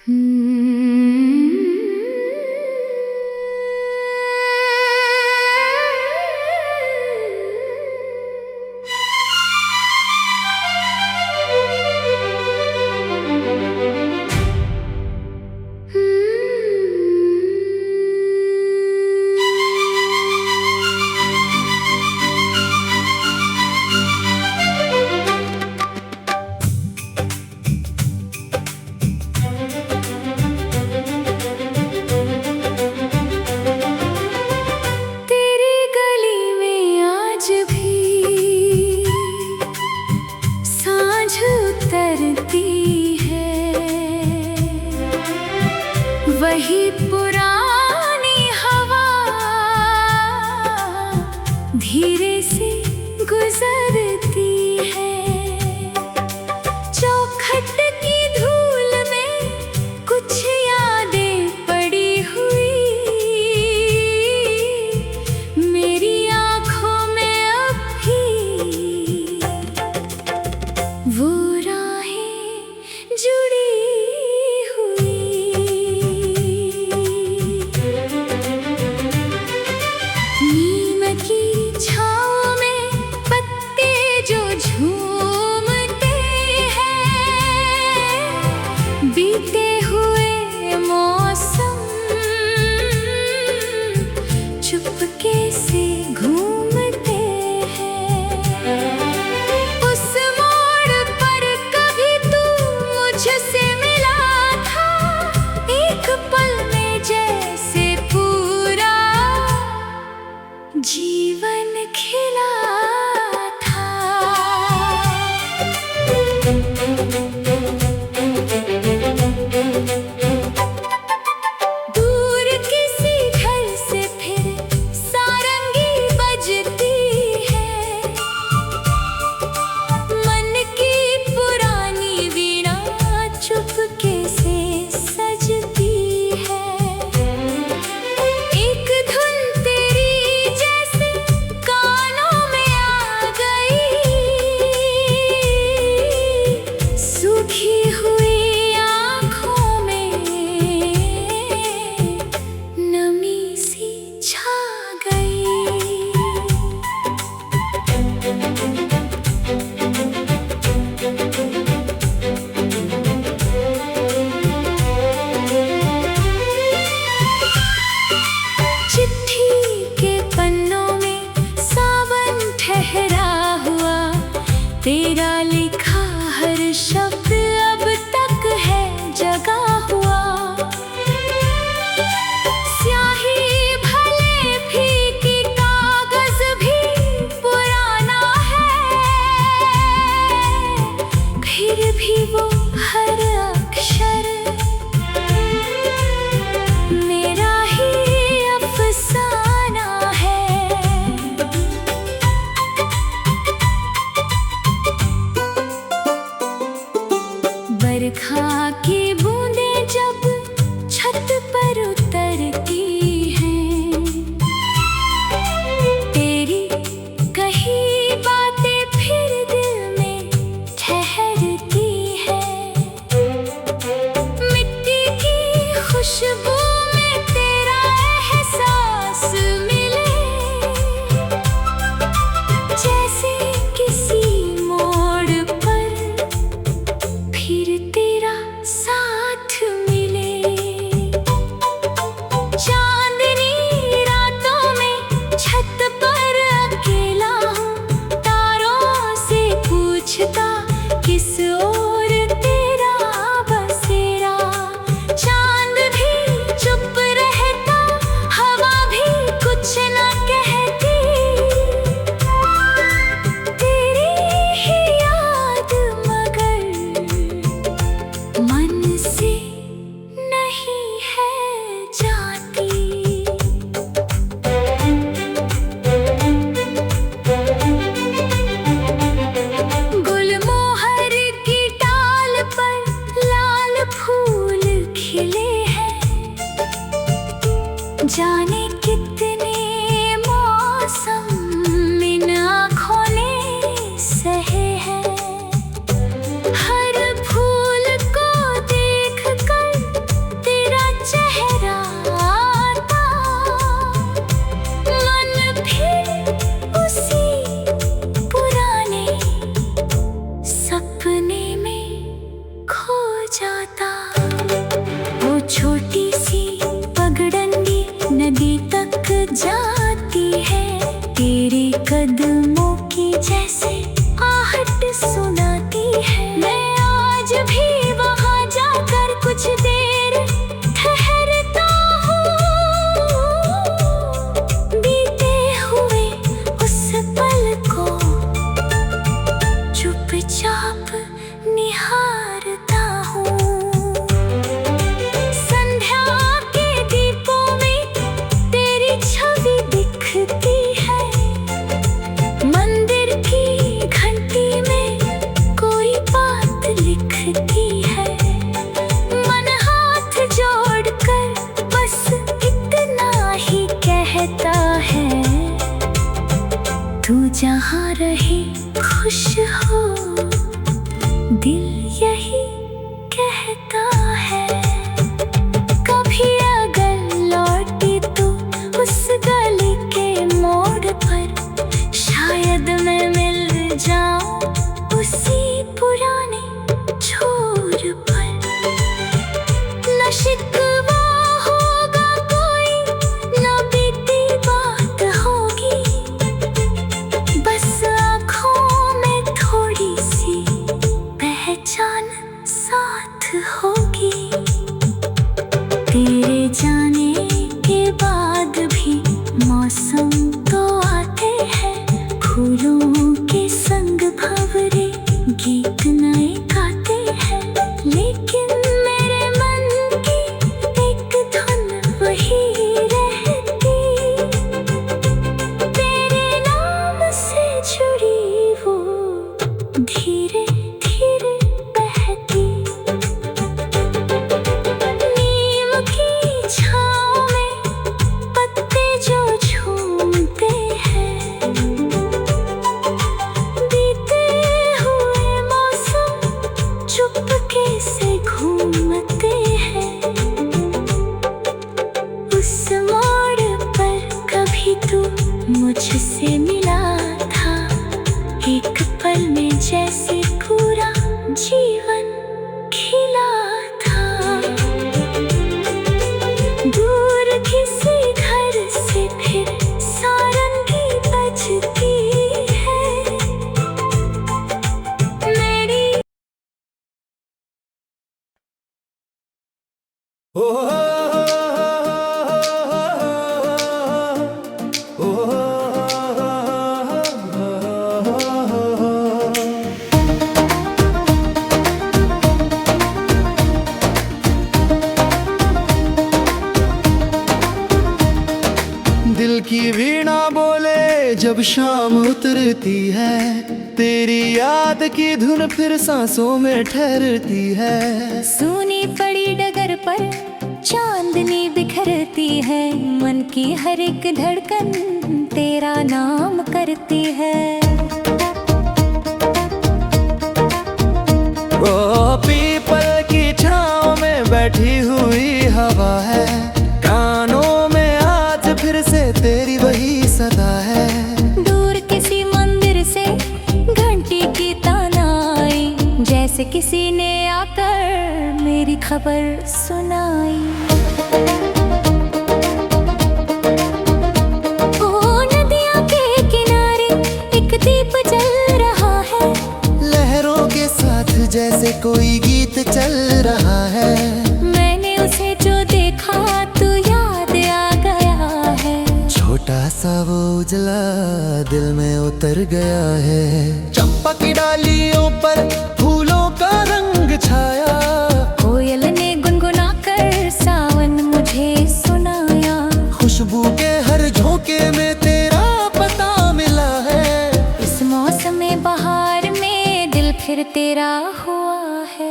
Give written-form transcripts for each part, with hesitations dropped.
तेरी गली में आज भी सांझ उतरती है, वही पुरानी हवा धीरे से गुजरती है। चौखट की धूल में कुछ यादें पड़ी हुई मेरी आँखों में अब भी वो राहें जुड़ी हुई। नीम की छाँव में पत्ते जो झूमते हैं, बीते हुए मौसम चुपके से घूमते हैं। उस मोड़ पर कभी तू मुझसे मिला था, एक पल में जैसे पूरा जीवन खिला था। दूर किसी घर से फिर सारंगी बजती है, मन की पुरानी वीणा चुपके से सजती है। एक धुन तेरी जैसे कानों में आ गई, सूखी हुई आँखों में नमी सी छा गई। चिट्ठी के पन्नों में सावन ठहरा हुआ, तेरा लिखा हर शब्द अब तक है जगा हुआ। स्याही भले फीकी, कागज भी पुराना है, फिर भी वो हर अक्षर मेरा ही अफसाना है। बरखा की बूंदें जब छत पर उतरती हैं, तेरी कही बातें फिर दिल में ठहरती है। मिट्टी की खुशबू में तेरा एहसास मिले, जैसे किसी मोड़ पर फिर तेरा साथ मिले। चांदनी रातों में छत पर अकेला हूँ, तारों से पूछता किस ओर तेरा बसेरा। चांद भी चुप रहता, हवा भी कुछ न कहती, तेरी ही याद मगर मन से नहीं है जाती। गुलमोहर की जान साथ होगी। तेरे जाने के बाद भी मौसम तो आते हैं, फूलों के संग भंवरे गीत नए गाते हैं। लेकिन मेरे मन की एक धुन वही रहती, तेरे नाम से जुड़ी वो धीरे धीरे बहती। नीम की छाँव में पत्ते जो झूमते हैं, बीते हुए मौसम चुपके से घूमते हैं। उस मोड़ पर कभी तू मुझसे मिला था, एक पल में जैसे पूरा जीवन खिला था। दूर किसी घर से फिर सारंगी बजती है मेरी। दिल की वीणा बोले जब शाम उतरती है, तेरी याद की धुन फिर सांसों में ठहरती है। सूनी पड़ी डगर पर चांदनी बिखरती है, मन की हर एक धड़कन तेरा नाम करती है। ओ पीपल की छाँव में बैठी हुई हवा है, कानों में आज फिर से तेरी वही सदा है। दूर किसी मंदिर से घंटी की ताना आई, जैसे किसी ने आकर मेरी खबर सुनाई। ओ नदिया के किनारे एक दीप जल रहा है, लहरों के साथ जैसे कोई गीत चल रहा है। मैंने उसे जो देखा तो याद आ गया है। छोटा सा वो उजला दिल में उतर गया है। चंपा की डालियों पर फूलों का रंग छाया, कोयल ने गुनगुनाकर सावन मुझे सुनाया। खुशबू के हर झोंके में तेरा पता मिला है। इस मौसम बहार में दिल फिर तेरा हुआ है।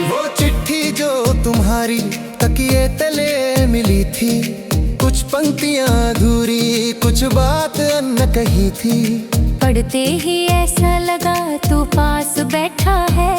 वो चिट्ठी जो तुम्हारी तकिए तले मिली थी, कुछ पंक्तियां अधूरी, कुछ बात न कही थी। पढ़ते ही ऐसा लगा तू पास बैठा है,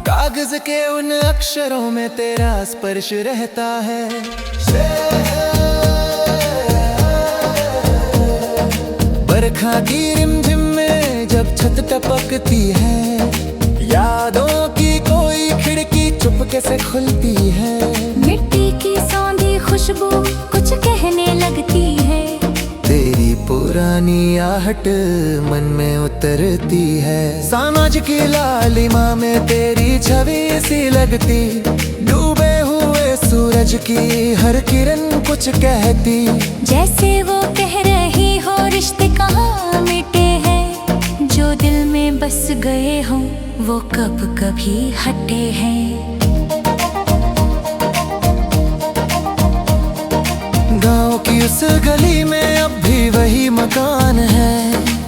कागज के उन अक्षरों में तेरा स्पर्श रहता है। बरखा की रिमझिम में जब छत टपकती है, यादों की कोई खिड़की चुपके से खुलती है। मिट्टी की सौंधी खुशबू कुछ कहने लगती है, तेरी पुरानी आहट मन में उतरती है। सामाज की लालिमा में तेरी छवि सी लगती, डूबे हुए सूरज की हर किरण कुछ कहती। जैसे वो कह रही हो रिश्ते कहाँ मिटे हैं, जो दिल में बस गए हों वो कब कभी हटे हैं। गाँव की उस गली में अब भी वही मकान है,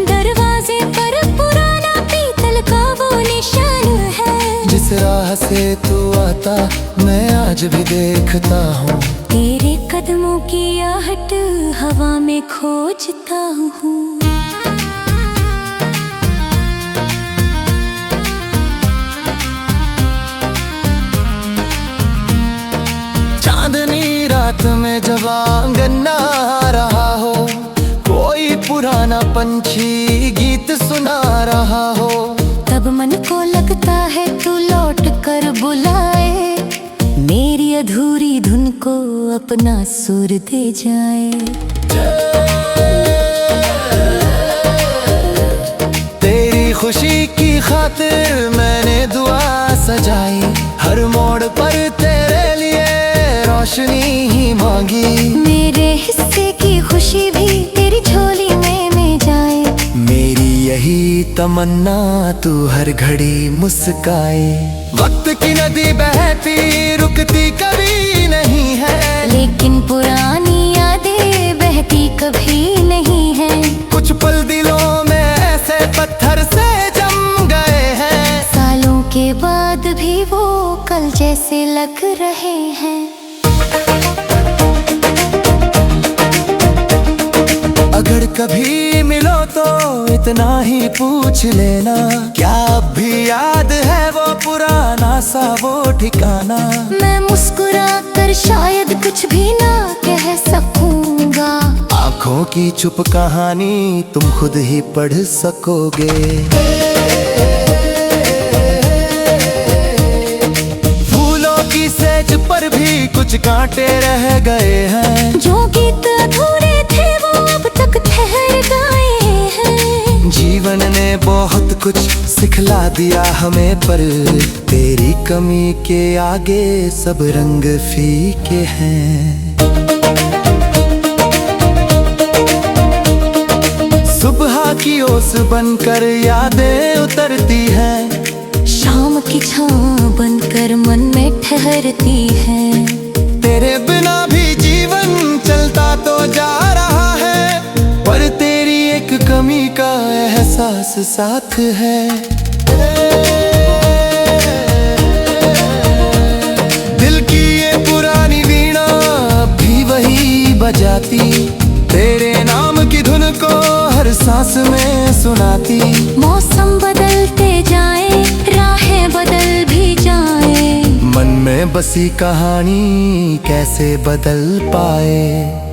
दरवाजे पर पुराना पीतल का वो निशान है। जिस राह से तू आता मैं आज भी देखता हूँ, तेरे कदमों की आहट हवा में खोजता हूँ। चांदनी रात में जब आंगन आ रहा हो, कोई पुराना पंछी गीत सुना रहा हो, तब मन को लगता है तू लौट कर बुलाए, मेरी अधूरी धुन को अपना सुर दे जाए। तेरी खुशी की खातिर मैंने दुआ सजाई, हर मोड़ पर तेरे लिए रोशनी ही मांगी। मेरे हिस्से की खुशी भी तेरी झोली में जाए। मेरी यही तमन्ना तू हर घड़ी मुस्काए। वक्त की नदी बहती रुकती कभी नहीं है, लेकिन पुरानी यादें बहती कभी नहीं है। कुछ पल दिलों में ऐसे पत्थर से जम गए हैं, सालों के बाद भी वो कल जैसे लग रहे हैं। अगर कभी मिलो तो इतना ही पूछ लेना, क्या अब भी याद है वो पुराना सा वो ठिकाना। मैं मुस्कुरा कर शायद कुछ भी ना कह सकूंगा, आँखों की चुप कहानी तुम खुद ही पढ़ सकोगे। फूलों की सेज पर भी कुछ कांटे रह गए हैं, जो गीत अधूरे थे वो अब तक ठहर गए हैं। जीवन ने बहुत कुछ सिखला दिया हमें, पर तेरी कमी के आगे सब रंग फीके हैं। सुबह की ओस बनकर यादें उतरती हैं, शाम की छाँव बनकर मन में ठहरती है। तेरे बिना भी जीवन चलता तो जा रहा है, पर तेरी एक कमी का एहसास साथ है। दिल की ये पुरानी वीणा भी वही बजाती, तेरे नाम की धुन को हर सांस में सुनाती। मौसम बदलते जाए, राहें बदल भी जाए, मन में बसी कहानी कैसे बदल पाए।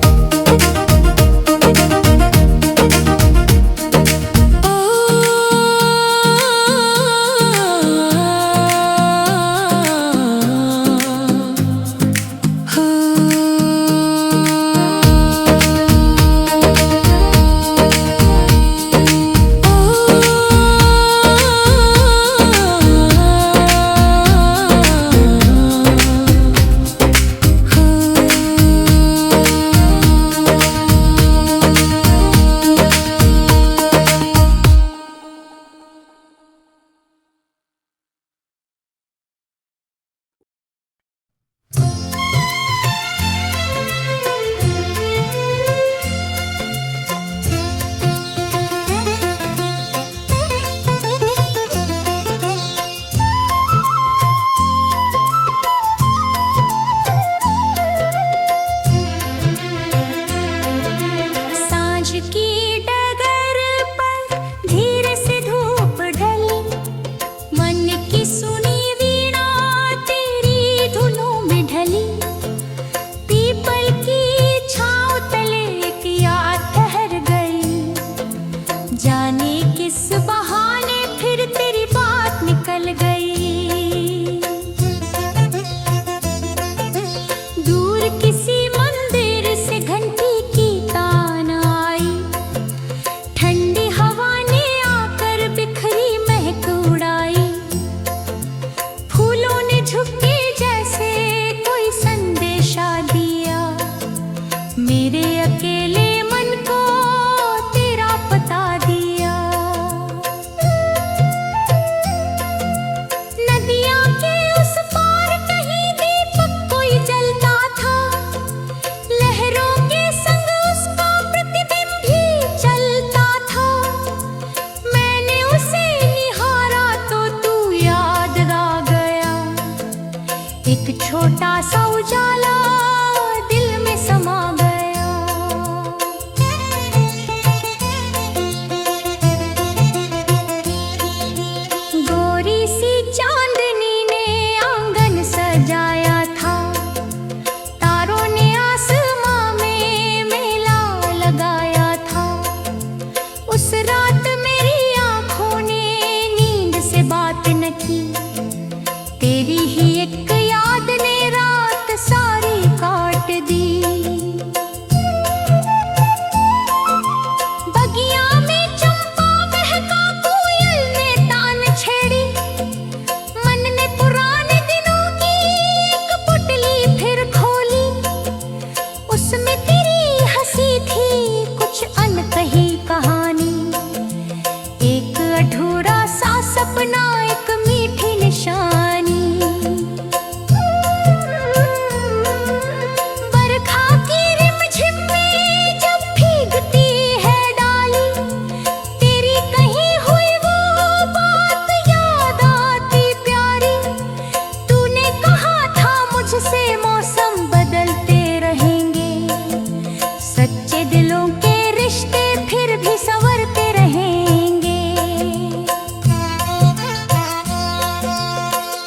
सच्चे दिलों के रिश्ते फिर भी संवरते रहेंगे।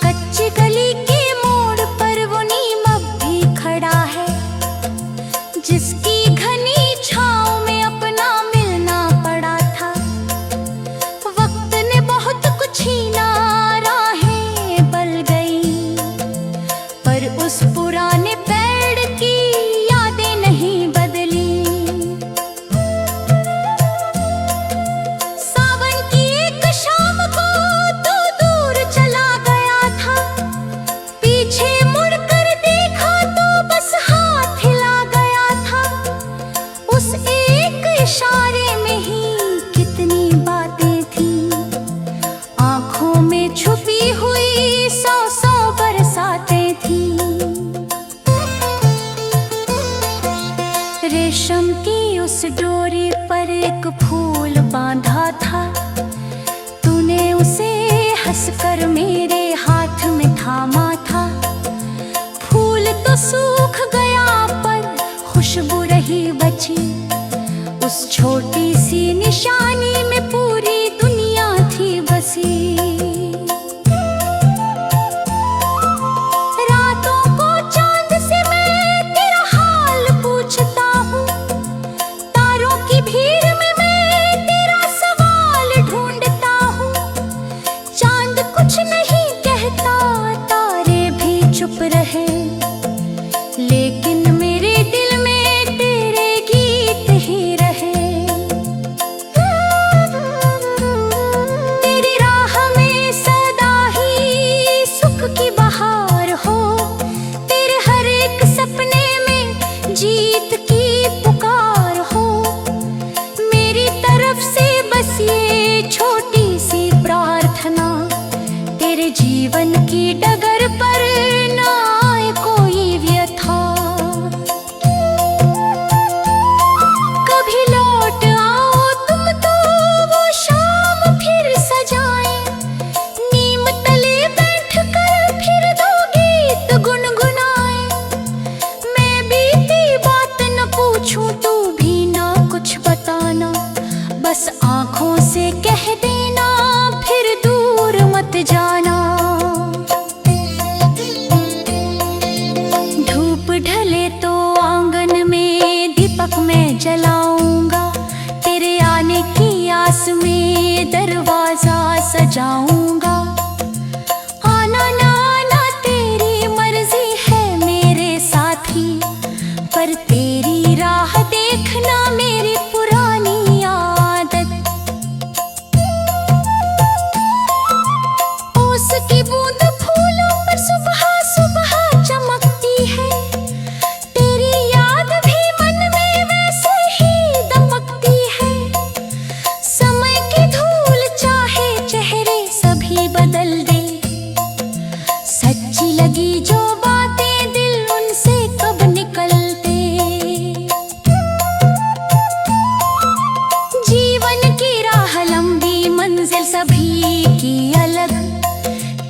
कच्ची गली के मोड़ पर वो नीम अब भी खड़ा है, जिसकी घनी छांव में अपना मिलना पड़ा था। वक्त ने बहुत कुछ छीना, राहें बल गई, पर उस पुराने पेड़ की यादें नहीं बदली। सावन की एक शाम को तू दूर चला गया था, पीछे मुड़कर देखा तो बस हाथ हिला गया था। उस एक इशारे में ही कितनी बातें थी, आंखों में छुपी हुई सौ सौ बरसातें थी। रेशम की उस डोरी पर एक फूल बांधा था, तूने उसे हंसकर मेरे हाथ में थामा था। फूल तो सूख गया पर खुशबू रही बची, उस छोटी सी निशानी में पूरी दुनिया थी बसी। रातों को चांद से मैं तेरा हाल पूछता हूँ, तारों की भीड़ में मैं तेरा सवाल ढूंढता हूँ। चांद कुछ नहीं कहता, तारे भी चुप रहे, लेकिन मेरे दिल में तेरे गीत ही रहे। तेरी राह में सदा ही सुख की बहार हो, तेरे हर एक सपने में जीत की पुकार हो। मेरी तरफ से बस ये छोटी सी प्रार्थना, तेरे जीवन की डगर पर ना आए कोई व्यथा। कभी लौट आओ तुम तो वो शाम फिर सजाए, नीम तले बैठकर फिर दो गीत गुनगुनाए। मैं बीती बात न पूछूं, तू भी ना कुछ बताना, बस आंखों से कह देना फिर दूर मत जाना। धूप ढले तो आंगन में दीपक मैं जलाऊंगा, तेरे आने की आस में दरवाजा सजाऊंगा। आना ना आना तेरी मर्जी है मेरे साथी, पर तेरी राह देखना मेरी पुरानी आदत। ओस की बूंद फूलों पर सुबह सुबह चमकती है, तेरी याद भी मन में वैसे ही दमकती है। समय की धूल चाहे चेहरे सभी बदल दे, सच्ची लगी जो बातें दिल उनसे कब निकलते। जीवन की राह लंबी, मंजिल सभी की अलग,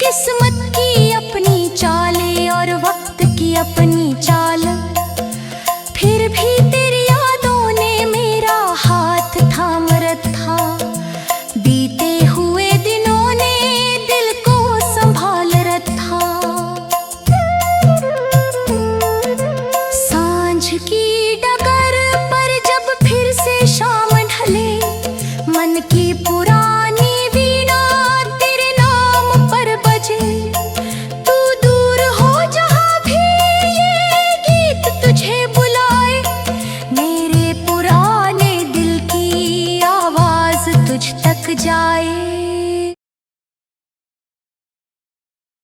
किस्मत की अपनी चालें और वक्त की अपनी